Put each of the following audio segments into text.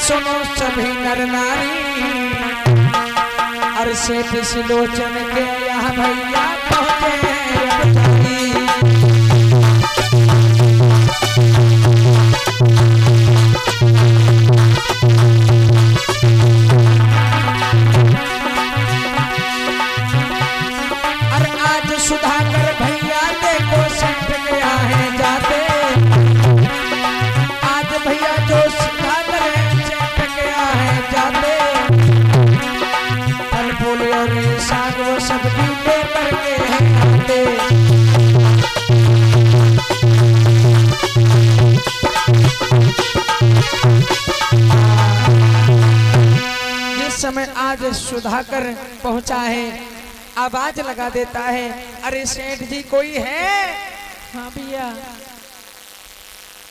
सुनो सभी नर नारी, अरसे लोचन के यहाँ भैया पहुँचे और आज सुधाकर भैया देखो संत के यहाँ जाते, आज भैया जो सुधाकर संत के यहाँ जाते, फल फूल और साग वो सब ले करके आते। जिस समय आज सुधाकर पहुंचा है, आवाज लगा देता है, अरे सेठ जी कोई है? हाँ भैया,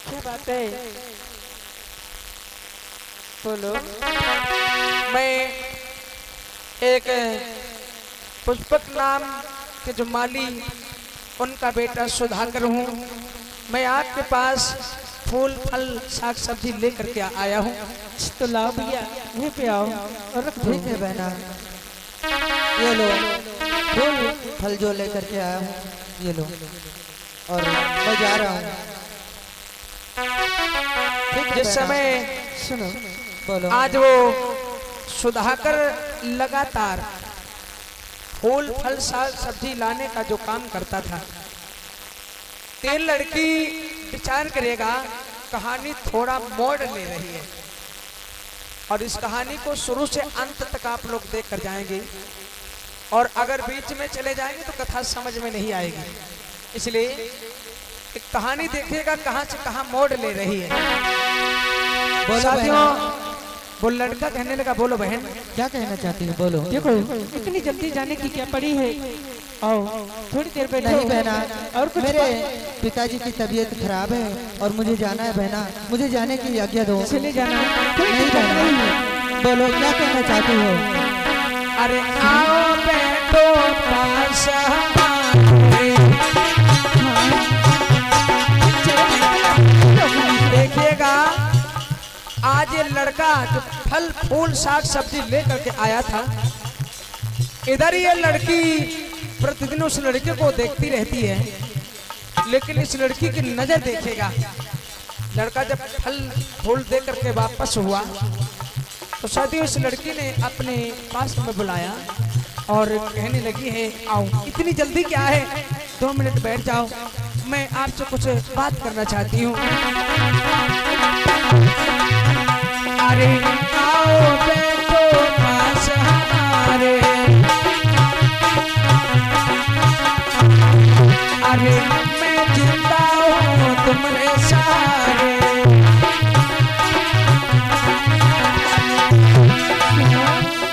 क्या बात है? बोलो। मैं एक पुष्पक नाम के जो माली, उनका बेटा सुधाकर हूँ। मैं आपके पास फूल फल साग सब्जी लेकर के आया हूँ। तो लाओ भैया, यहीं पे आओ और रख दो। ठीक है बहना, ये लो फूल फल जो लेकर के आया हूँ, ये लो, और मैं जा रहा हूँ। जिस समय सुनो, बोलो। आज वो सुधाकर लगातार फूल फल साग सब्जी लाने का जो काम करता था, ये लड़की विचार करेगा कहानी थोड़ा मोड़ ले रही है, और इस कहानी को शुरू से अंत तक आप लोग देख कर जाएंगे, और अगर बीच में चले जाएंगे तो कथा समझ में नहीं आएगी। इसलिए एक कहानी देखिएगा कहां से कहां मोड़ ले रही है। साथियों, वो लड़का कहने लगा, बोलो बहन क्या कहना चाहती हो, बोलो। देखो, इतनी जल्दी जाने की क्या पड़ी है? आओ थोड़ी देर बैठो। नहीं बहना, और कुछ मेरे पिताजी की तबीयत खराब है और मुझे जाना है बहना, मुझे जाने की आज्ञा दो। चले जाना। नहीं बहना, बोलो क्या कहना चाहती हो? अरे आओ बैठो पास हमारे। देखिएगा आज ये लड़का जो फल फूल साग सब्जी लेकर के आया था, इधर ये लड़की प्रतिदिन उस लड़के को देखती रहती है, लेकिन इस लड़की की नजर देखेगा। लड़का जब फल फूल दे करके वापस हुआ तो साथियों इस लड़की ने अपने पास में बुलाया और कहने लगी है, आओ, इतनी जल्दी क्या है, 2 मिनट बैठ जाओ, मैं आपसे कुछ बात करना चाहती हूँ। अरे आओ बैठो पास हमारे, अरे मैं जिंदा हूँ तुम्हारे सहारे।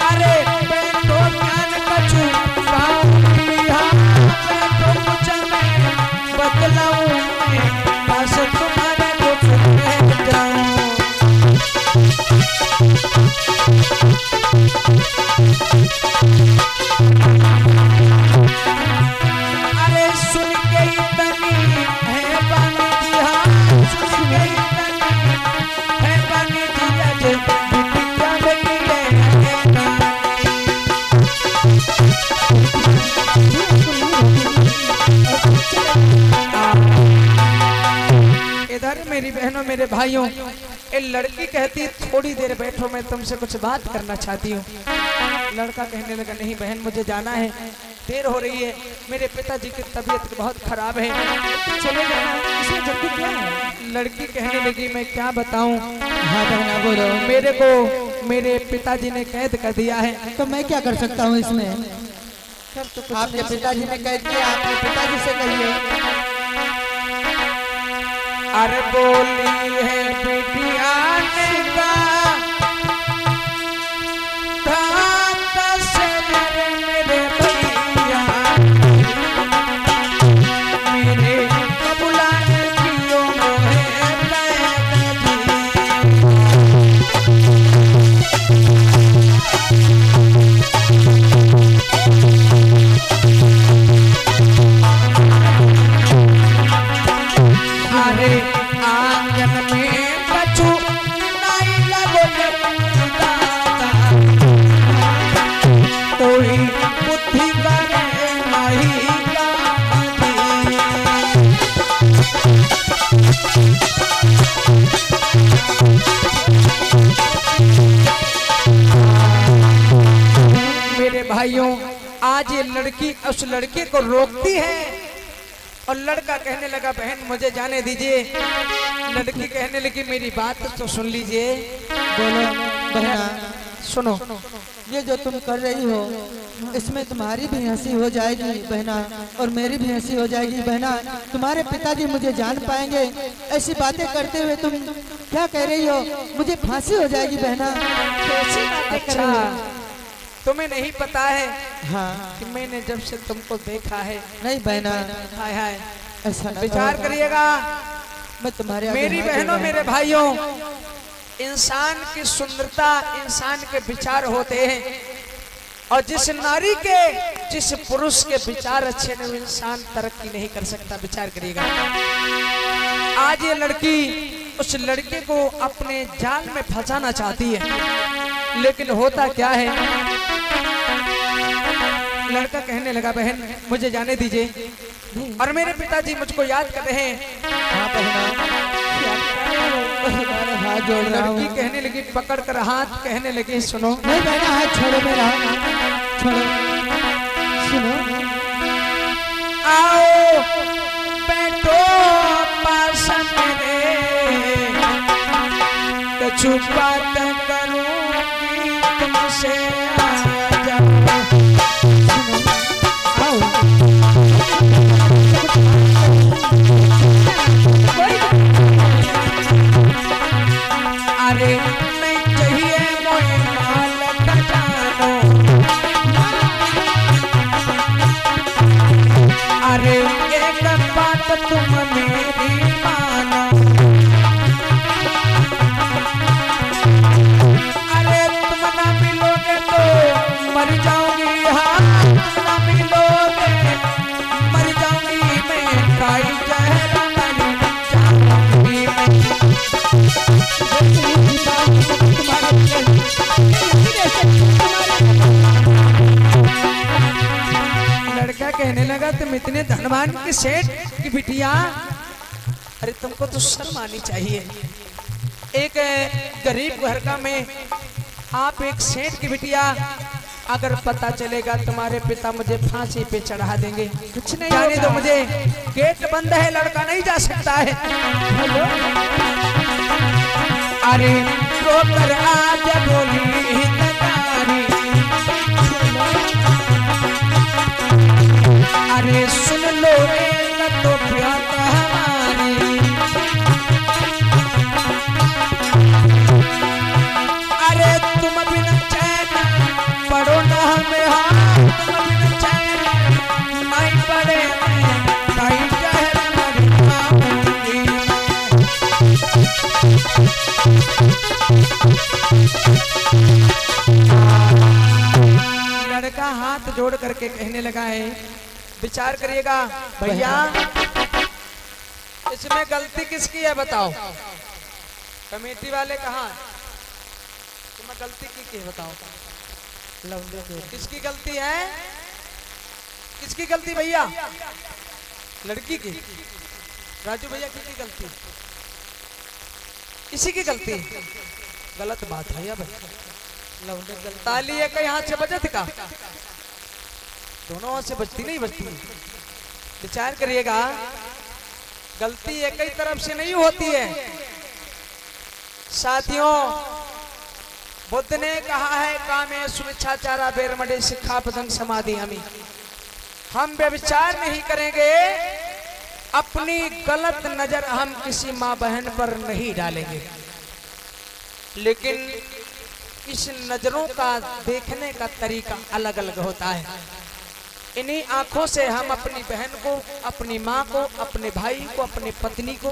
अरे बैठो ज्ञान कछु पाऊंगी, बैठो कुछ मैं बतलाऊं, मैं पास तुम्हारे कुछ बैठ जाऊं। अरे सुन के इतनी है बानी जी, हाँ सुन के इतनी है बानी जी, आज बिटिया बेटी है। इधर मेरी बहनों मेरे भाइयों, ये लड़की कहती थोड़ी देर बैठो, मैं तुमसे कुछ बात करना चाहती हूँ। लड़का कहने लगा, नहीं बहन मुझे जाना है, देर हो रही है, मेरे पिताजी की तबीयत बहुत खराब है, चले जाना, इसमें जल्दी क्या है? लड़की कहने लगी, मैं क्या बताऊं, हाँ बहना बोलो। मेरे को मेरे पिताजी ने कैद कर दिया है। तो मैं क्या कर सकता हूँ इसमें? आपके पिताजी ने कैद किया, आपके पिताजी से कहिए। अरे बोली है बिटिया ने कहा, मेरे भैया मेरे बुलाने की उम्र है। अरे आंगन में कछु नहीं लगो भाइयों, आज ये लड़की उस लड़के को रोकती है और लड़का कहने लगा बहन मुझे जाने दीजिए। लड़की कहने लगी मेरी बात तो सुन लीजिए। बोलो बहना, सुनो, ये जो तुम कर रही हो इसमें तुम्हारी भी हंसी हो जाएगी बहना, और मेरी भी हंसी हो जाएगी बहना। तुम्हारे पिताजी मुझे जान पाएंगे, ऐसी बातें करते हुए तुम क्या कह रही हो? मुझे फांसी हो जाएगी बहना। कैसी बातें कर रही हो? अच्छा तुम्हें नहीं पता है हाँ कि मैंने जब से तुमको देखा है। नहीं बहना, हाय हाय, ऐसा ना विचार कहो। करिएगा मैं तुम्हारे आगे मेरी हाथ बहनों जोड़ा हूं। मेरे भाइयों, इंसान की सुंदरता इंसान के विचार होते हैं, और जिस नारी के जिस पुरुष के विचार अच्छे नहीं, इंसान तरक्की नहीं कर सकता। विचार करिएगा। आज ये लड़की उस लड़के को अपने जाल में फंसाना चाहती है, लेकिन होता क्या है, लड़का कहने लगा बहन मुझे जाने दीजिए और मेरे पिताजी मुझको याद कर रहे हैं। हाँ बहना, तुम्हारे हाथ जोड़ रहा हूँ। लड़की कहने लगी पकड़ कर हाथ, कहने लगी सुनो। नहीं बहना, हाथ छोड़ो मेरा, छोड़ो। सुनो, आओ बैठो पास मेरे, कछु बात करूंगी तुमसे, आ जाओ। अरे नहीं चाहिए मोहे माल खजानो, अरे एक बात तुम मेरी मानो, अरे तुम ना मिलोगे तो मर जाऊंगी। हाँ तुम ना मिलोगे मर जाऊंगी मैं, खाई जहर मर जाऊंगी मैं। लड़का कहने लगा तुम इतने धनवान के सेठ की बिटिया, अरे तुमको तो शर्म आनी चाहिए। एक गरीब घर का में आप एक सेठ की बिटिया, अगर पता चलेगा तुम्हारे पिता मुझे फांसी पे चढ़ा देंगे। कुछ नहीं जाने दो होगा। मुझे, गेट बंद है, लड़का नहीं जा सकता है। अरे रोकर आज बोली हितकारी, अरे सुन लो रे न तो प्यात हमारी, अरे तुम बिन चैन पढ़ो न हमें, हाँ तुम बिन चैन नहीं पढ़े कहीं जहर मर जाऊंगी मैं। लड़का हाथ जोड़ करके कहने लगा है, विचार करिएगा भैया इसमें गलती किसकी है बताओ। कमेटी वाले कहाँ, तुम्हें गलती की है बताओ। किसकी गलती है, किसकी गलती भैया? लड़की की, राजू भैया किसकी गलती? इसी की गलती। गलत बात है भाई, ताली एक हाथ से बजत का, दोनों हाथ से बजती नहीं बजती। विचार करिएगा, गलती एक ही तरफ से नहीं होती है साथियों। बुद्ध ने कहा है कामे सुमिच्छाचारा बेरमडे शिक्षापदं समाधि हमी, हम व्यभिचार नहीं करेंगे, अपनी गलत नजर हम किसी माँ बहन पर नहीं डालेंगे, लेकिन इस नजरों का देखने का तरीका अलग अलग होता है। इन्हीं आंखों से हम अपनी बहन को, अपनी माँ को, अपने भाई को, अपनी पत्नी को,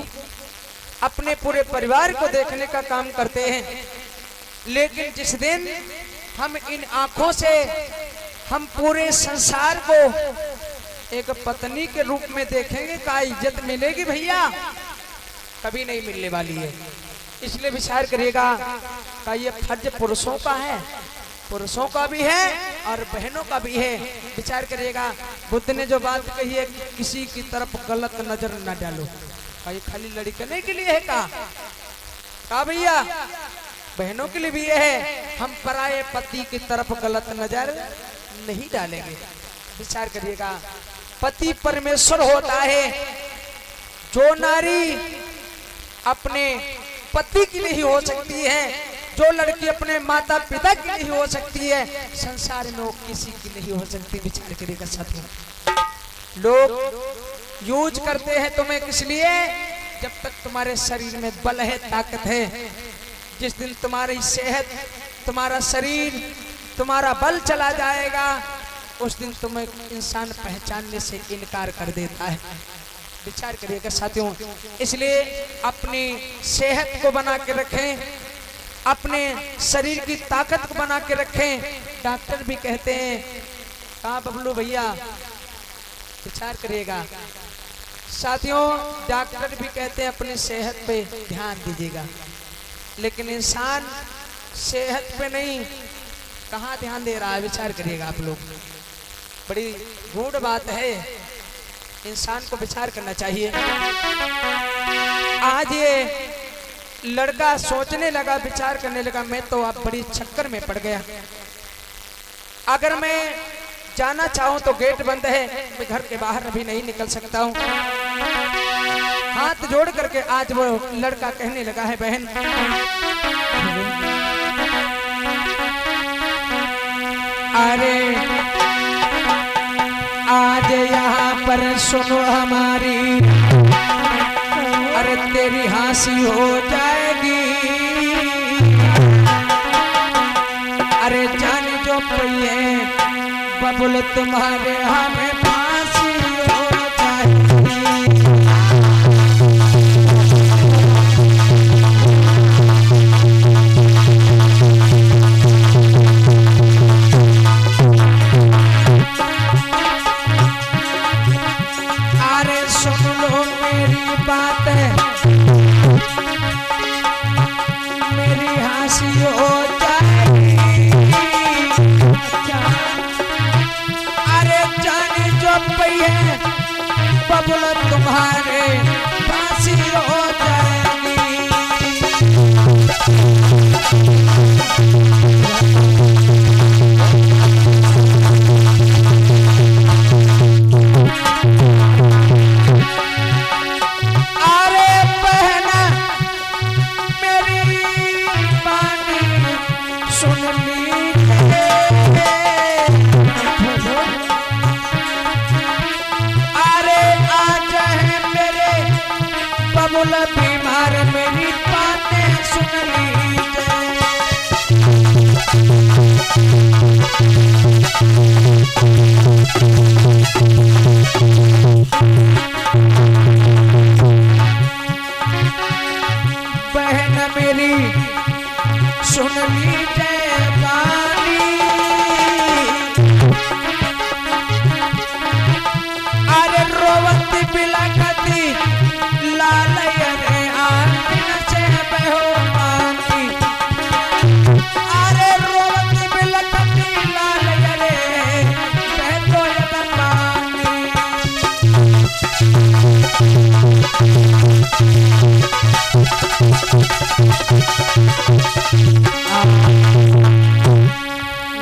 अपने पूरे परिवार को देखने का काम करते हैं। लेकिन जिस दिन हम इन आंखों से हम पूरे संसार को एक पत्नी के रूप में देखेंगे, क्या इज्जत मिलेगी भैया? कभी नहीं मिलने वाली है। इसलिए विचार करिएगा, क्या ये फर्ज पुरुषों का है? पुरुषों का भी है और बहनों का भी है। विचार करिएगा, बुद्ध ने जो बात कही है, किसी की तरफ गलत नजर न डालो, क्या ये खाली लड़कने के लिए है? का भैया बहनों के लिए भी है, हम पराये पति की तरफ गलत नजर नहीं डालेंगे। विचार करिएगा, पति परमेश्वर होता है। जो नारी अपने पति के लिए ही हो सकती है, जो लड़की अपने माता पिता के लिए ही हो सकती है, संसार में वो किसी की नहीं हो सकती। विचार करिएगा साथियों, लोग यूज करते हैं तुम्हें किस लिए? जब तक तुम्हारे शरीर में बल है, ताकत है। जिस दिन तुम्हारी सेहत, तुम्हारा शरीर, तुम्हारा बल चला जाएगा, उस दिन तुम्हें इंसान पहचानने से इनकार कर देता है। विचार करिएगा साथियों, इसलिए अपनी सेहत को बना के रखें, अपने शरीर की ताकत को बना के रखें। डॉक्टर भी कहते हैं, कहाँ बबलू भैया, विचार करिएगा साथियों, डॉक्टर भी कहते हैं अपनी सेहत पे ध्यान दीजिएगा, लेकिन इंसान सेहत पे नहीं, कहाँ ध्यान दे रहा है? विचार करिएगा आप लोग, बड़ी गूढ़ बात है, इंसान को विचार करना चाहिए। आज ये लड़का सोचने लगा, विचार करने लगा, मैं तो आप बड़ी चक्कर में पड़ गया। अगर मैं जाना चाहूं तो गेट बंद है, मैं घर के बाहर अभी नहीं निकल सकता हूं। हाथ जोड़ करके आज वो लड़का कहने लगा है, बहन अरे आज यहाँ पर सुनो हमारी, अरे तेरी हंसी हो जाएगी, अरे जान जो पहिए बबुल तुम्हारे हमें फांसी हो जाएगी। अरे सुन लो मेरी बात, मेरी हंसी हो जाएगी, अरे जाने जो पहिए बबुल तुम्हारे फांसी हो जाएगी। अरे बहना मेरी बानी सुन लीजिए, अरे आज है मेरे बबुल बीमार, मेरी बातें सुन लीजिए। बहन मेरी सुन लीजिए बानी, अरे रोवती बिलखती लाल अरे आंखन से बहो पानी, अरे रोवती बिलखती लाल अरे बहतो पानी।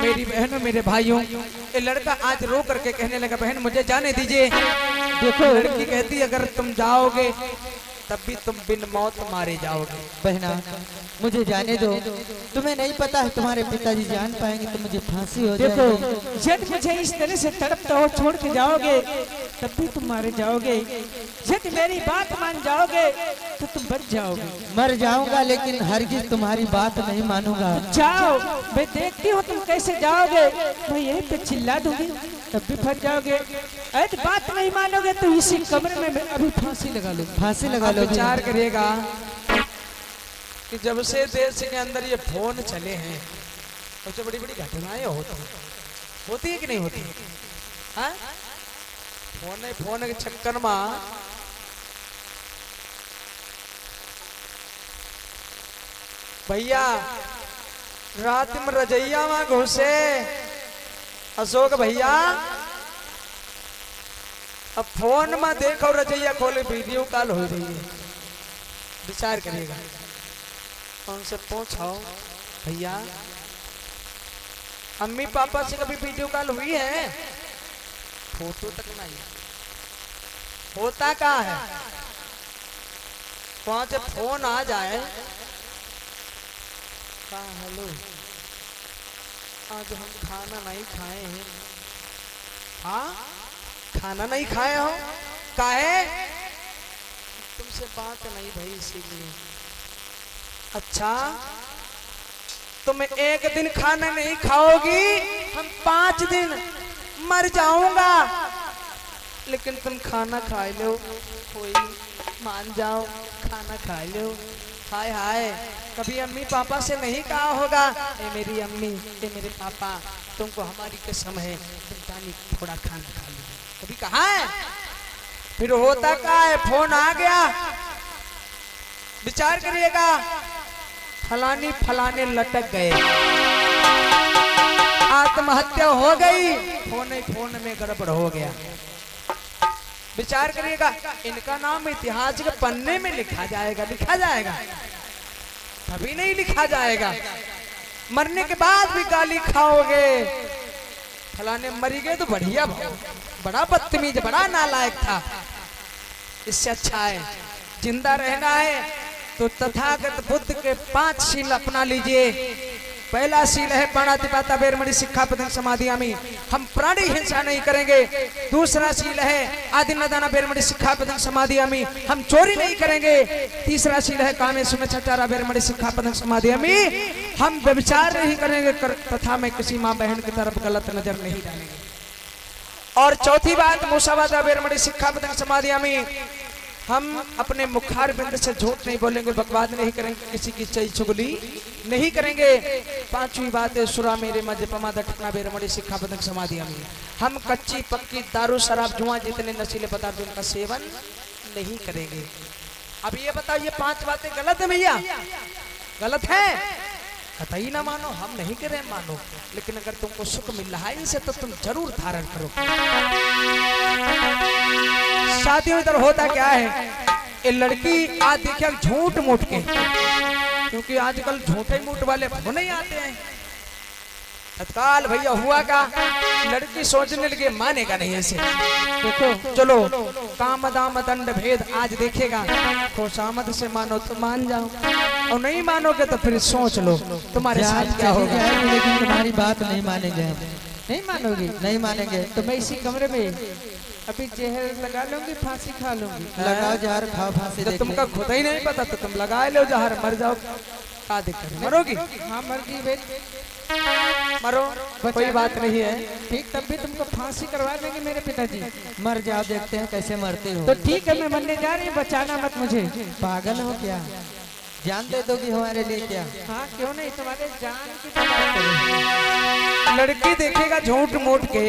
मेरी बहनों, मेरे भाइयों, ये लड़का आज रो करके कहने लगा, बहन मुझे जाने दीजिए। देखो लड़की कहती, अगर तुम जाओगे तब भी तुम बिन मौत मारे जाओगे। बहना मुझे जाने दो, तुम्हें नहीं पता है तुम्हारे पिताजी जान पाएंगे तो मुझे फांसी हो देखो, जाएगी। जब मुझे इस तरह से तड़पता हो छोड़ के जाओगे तब भी तुम मारे जाओगे, जब मेरी बात मान जाओगे तो तुम बच जाओगे। मर जाऊंगा लेकिन हरगिज तुम्हारी बात नहीं मानूंगा। जाओ, मैं देखती हूँ तुम कैसे जाओगे, मैं यहीं पे चिल्ला दूंगी तब भी फंस जाओगे। अरे बात नहीं मानोगे तो इसी कमरे में मैं अभी फांसी लगा लूँ। फांसी लगा लो। विचार करिएगा कि जब से देश के अंदर ये फोन चले हैं, सबसे बड़ी बड़ी घटनाएं होती है कि नहीं होती? हाँ, फोन के चक्कर में भैया रात में रजैया में घुसे अशोक भैया, अब फोन में देखो रजैया खोले वीडियो कॉल हो रही है। विचार करिएगा, उनसे पूछो भैया अम्मी पापा से कभी वीडियो कॉल हुई है? फोटो तक नहीं। होता क्या है, वहां से फोन आ जाए, हाँ हेलो, आज हम खाना नहीं खाए हैं। हाँ, खाना नहीं खाए हो? काहे? तुमसे बात नहीं भाई इसीलिए। अच्छा, तुम एक दिन खाना नहीं खाओगी, हम 5 दिन मर जाऊंगा, लेकिन तुम खाना खा लो, कोई मान जाओ, खाना खा लो। हाय हाय, कभी अम्मी पापा से नहीं कहा होगा, ए मेरी अम्मी, ए मेरे पापा, तुमको हमारी कसम है, तुम जानी थोड़ा खाना खा लो, कभी कहा है? फिर होता क्या है, फोन आ गया, विचार करिएगा, फलानी फलाने लटक गए, आत्महत्या हो गई, फोन में गड़बड़ हो गया। विचार करिएगा, इनका नाम इतिहास के पन्ने में लिखा जाएगा, लिखा जाएगा? कभी नहीं लिखा जाएगा। मरने के बाद भी गाली खाओगे, फलाने मरी गए तो बढ़िया, बड़ा बदतमीज, बड़ा नालायक था। इससे अच्छा है जिंदा रहना है तो तथागत बुद्ध के 5 शील अपना लीजिए। पहला शील है पाणातिपाता बेरमणि सिक्खापदं समाधियामि, हम प्राणी हिंसा नहीं करेंगे। दूसरा शील है आदिन्नदाना बेरमणि सिक्खापदं समाधियामि, हम चोरी नहीं करेंगे। तीसरा शील है कामेषु मिच्छाचारा बेरमणि सिक्खापदं समाधियामि, हम व्यभिचार नहीं करेंगे तथा मैं किसी माँ बहन की तरफ गलत नजर नहीं डालेंगे। और चौथी बात मुसावादा बेरमणि सिक्खापदं समाधियामि, हम अपने मुखार बिंद से झूठ नहीं बोलेंगे, बकवाद नहीं करेंगे, किसी की चई चुगली नहीं करेंगे। 5वीं बात है सुरा मेरे मध्य पमाद ठकना बेरमणि सिक्खापदं समाधियामि, हम कच्ची पक्की दारू शराब जुआ जितने नशीले पदार्थों का सेवन नहीं करेंगे। अब ये बताओ, ये 5 बातें गलत है भैया? गलत है? कतई ना मानो, हम नहीं कह रहे मानो, लेकिन अगर तुमको सुख मिल रहा है इसे तो तुम जरूर धारण करो। साथियों, इधर होता क्या है, ये लड़की आज देखिए झूठ मूठ के, क्योंकि आजकल झूठे मूठ वाले फोन ही आते हैं। तत्काल भैया हुआ का, लड़की सोचने लगे मानेगा नहीं ऐसे, देखो चलो काम दाम दंड भेद आज देखेगा, खुशामद से मानो तो मान जाओ, और नहीं मानोगे तो फिर सोच लो तुम्हारे साथ क्या होगा। लेकिन तुम्हारी बात नहीं मानेंगे हम। नहीं मानोगी? नहीं मानेंगे तो मैं इसी कमरे में अभी जहर लगा लूंगी, फांसी खा लूंगी। लगाओ जहर, खाओ फांसी। जब तुमका खुद ही नहीं पता तो तुम लगा लो जहर, मर जाओ, क्या दिक्कत है? मरोगी? हाँ मर्जी बेट, मरो, कोई बात नहीं है। ठीक, तब भी तुमको फांसी करवा देंगे मेरे पिताजी। मर जाओ, देखते हैं कैसे मरते हो। तो ठीक है, मैं मरने जा रही हूँ, बचाना मत मुझे। पागल हो क्या? जान दे दोगी हमारे लिए क्या? हाँ क्यों नहीं, तुम्हारे जान की तो बात करो। लड़की देखेगा झूठ मूठ के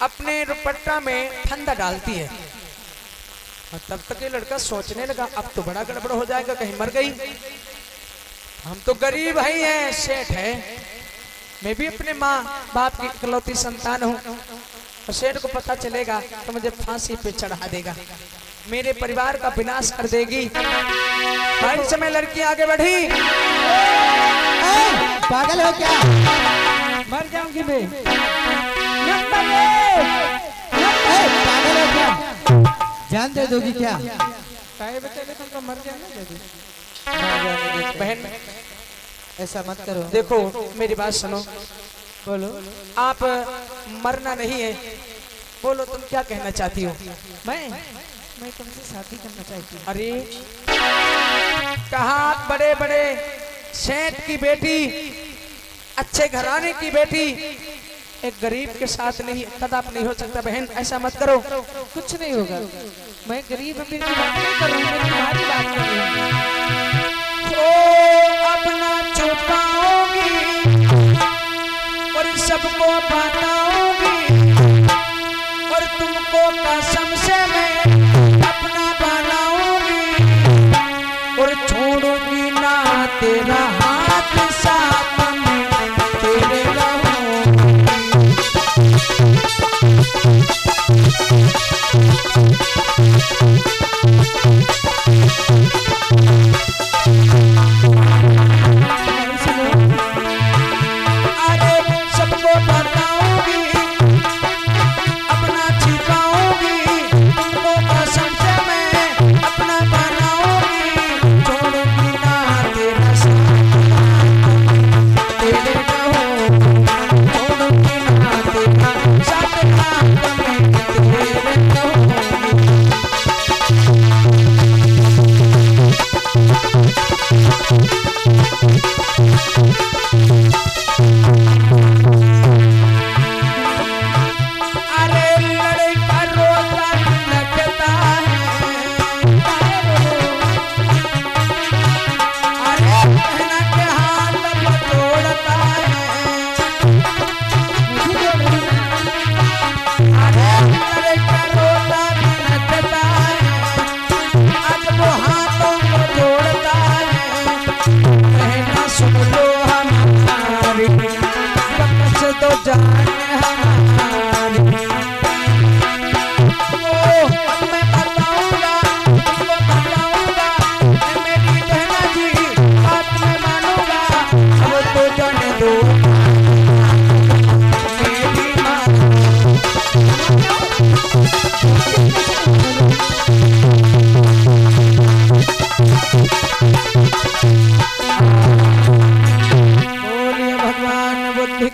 अपने दुपट्टा में फंदा डालती है, और तब तक ये लड़का सोचने लगा अब तो बड़ा गड़बड़ हो जाएगा, कहीं मर गई। हम तो गरीब ही हैं, सेठ है, मैं भी अपने माँ बाप की इकलौती संतान हूँ, और सेठ को पता चलेगा तो मुझे फांसी पे चढ़ा देगा, मेरे परिवार का विनाश कर देगी। हर समय लड़की आगे बढ़ी। पागल हो क्या? मर जाऊंगी मैं। पागल हो क्या? जान दे दोगी क्या? काहे बेचारे तुमको मर जाना जल्दी। बहन ऐसा मत करो। देखो मेरी बात सुनो, बोलो। आप मरना नहीं है, बोलो तुम क्या कहना चाहती हो? मैं तुमसे शादी करना चाहती हूँ। अरे कहा आप बड़े बड़े सेठ की बेटी, अच्छे घराने की बेटी एक गरीब के साथ नहीं, कदाप नहीं हो सकता। बहन ऐसा मत करो। कुछ नहीं होगा, मैं गरीब अमीर की बात नहीं कर रहा हूँ, मैं तुम्हारी बात कर रही हूँ। ओ अपना छुपाओगी और सबको बताओगी, और तुमको कसम से मैं अपना बनाऊंगी, और छोड़ूंगी ना तेरा हाथ साथ में तेरे रहूंगी। अरे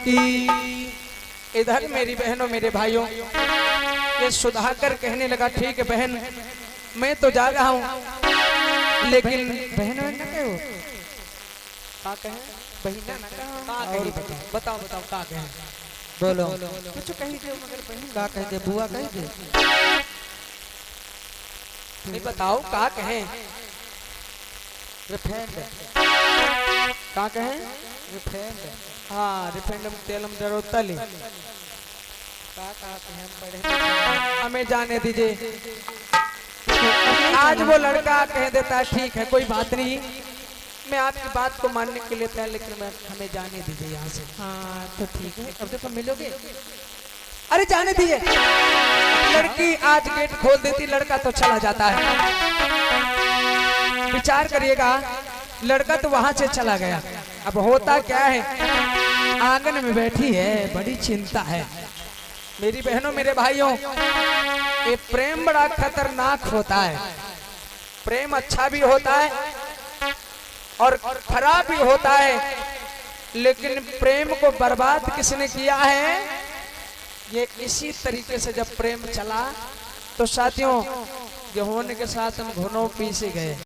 कि इधर मेरी बहनों मेरे भाइयों, ये सुधाकर कहने लगा ठीक है बहन, मैं तो जा रहा हूँ, लेकिन बहन न कहो, का कहें बहिना न कहो, का कही बताओ बताओ का कहें, बोलो कुछ कही दे मगर बहन का कह दे, बुआ कह दे, नहीं बताओ का कहें, रिफेंड का कहें, रिफेंड हाँ रिफेंडम तेलम जरोतली, का कहें पढ़े हमें जाने दीजिए। आज वो लड़का कह देता है ठीक है कोई बात नहीं, मैं आपकी बात को मानने के लिए तैयार, लेकिन मैं हमें जाने दीजिए यहाँ से। हाँ तो ठीक है, अब देखो मिलोगे, अरे जाने दीजिए। लड़की आज गेट खोल देती, लड़का तो चला जाता है। विचार करिएगा, लड़का तो वहां से चला गया, अब होता क्या है, आंगन में बैठी है, बड़ी चिंता है। मेरी बहनों मेरे भाइयों, ये प्रेम बड़ा खतरनाक होता है। प्रेम अच्छा भी होता है और खराब भी होता है, लेकिन प्रेम को बर्बाद किसने किया है, ये इसी तरीके से जब प्रेम चला तो साथियों, ये होने के साथ हम घुनों पीछे गए।